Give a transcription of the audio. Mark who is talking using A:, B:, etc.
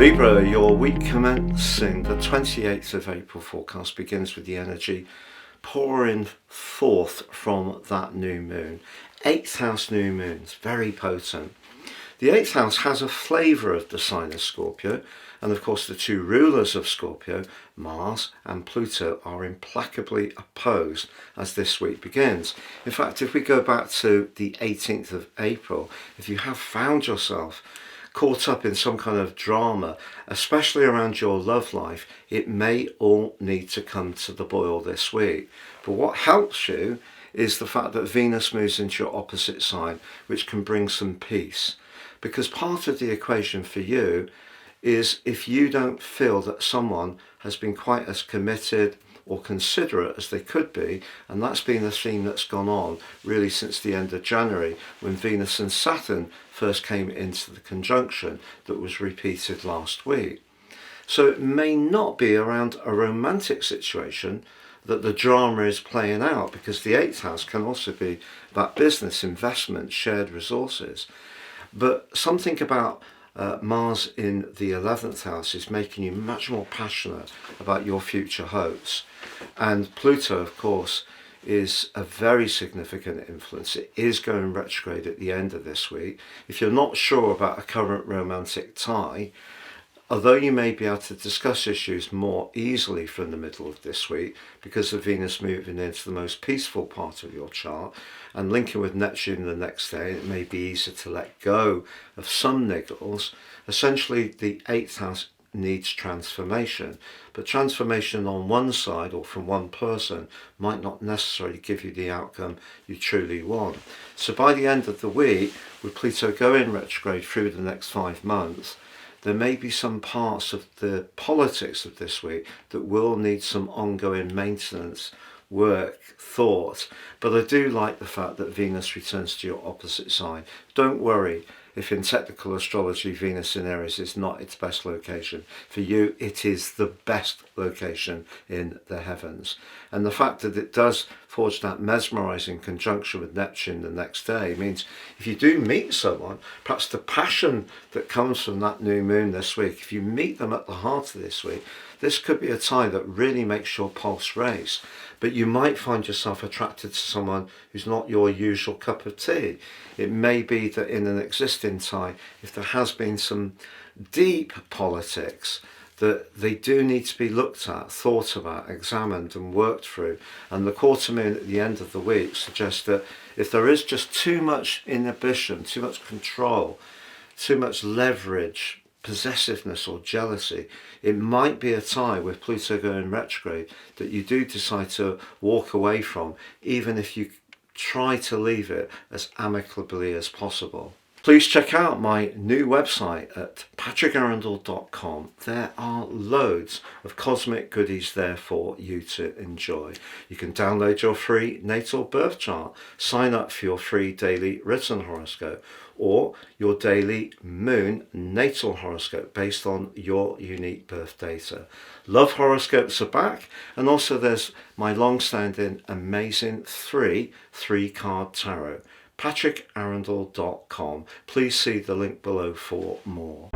A: Libra, your week commencing the 28th of April forecast begins with the energy pouring forth from that new moon. 8th house new moons, very potent. The 8th house has a flavour of the sign of Scorpio, and of course the two rulers of Scorpio, Mars and Pluto, are implacably opposed as this week begins. In fact, if we go back to the 18th of April, if you have found yourself caught up in some kind of drama, especially around your love life, it may all need to come to the boil this week. But what helps you is the fact that Venus moves into your opposite sign, which can bring some peace. Because part of the equation for you is if you don't feel that someone has been quite as committed or considerate as they could be, and that's been a theme that's gone on really since the end of January, when Venus and Saturn first came into the conjunction that was repeated last week. So it may not be around a romantic situation that the drama is playing out, because the 8th house can also be about business, investment, shared resources. But something about Mars in the 11th house is making you much more passionate about your future hopes. And Pluto, of course, is a very significant influence. It is going retrograde at the end of this week. If you're not sure about a current romantic tie, although you may be able to discuss issues more easily from the middle of this week because of Venus moving into the most peaceful part of your chart and linking with Neptune the next day, it may be easier to let go of some niggles. Essentially, the 8th house needs transformation, but transformation on one side or from one person might not necessarily give you the outcome you truly want. So by the end of the week, with Pluto going retrograde through the next 5 months, there may be some parts of the politics of this week that will need some ongoing maintenance, work, thought. But I do like the fact that Venus returns to your opposite sign. Don't worry if in technical astrology Venus in Aries is not its best location. For you, it is the best location in the heavens. And the fact that it does forge that mesmerizing conjunction with Neptune the next day means if you do meet someone, perhaps the passion that comes from that new moon this week, if you meet them at the heart of this week, this could be a tie that really makes your pulse race. But you might find yourself attracted to someone who's not your usual cup of tea. It may be that in an existing tie, if there has been some deep politics, that they do need to be looked at, thought about, examined and worked through. And the quarter moon at the end of the week suggests that if there is just too much inhibition, too much control, too much leverage, possessiveness or jealousy, it might be a tie with Pluto going retrograde that you do decide to walk away from, even if you try to leave it as amicably as possible. Please check out my new website at patrickarundell.com. There are loads of cosmic goodies there for you to enjoy. You can download your free natal birth chart, sign up for your free daily written horoscope, or your daily moon natal horoscope based on your unique birth data. Love horoscopes are back, and also there's my long-standing amazing three-card tarot. patrickarundell.com. Please see the link below for more.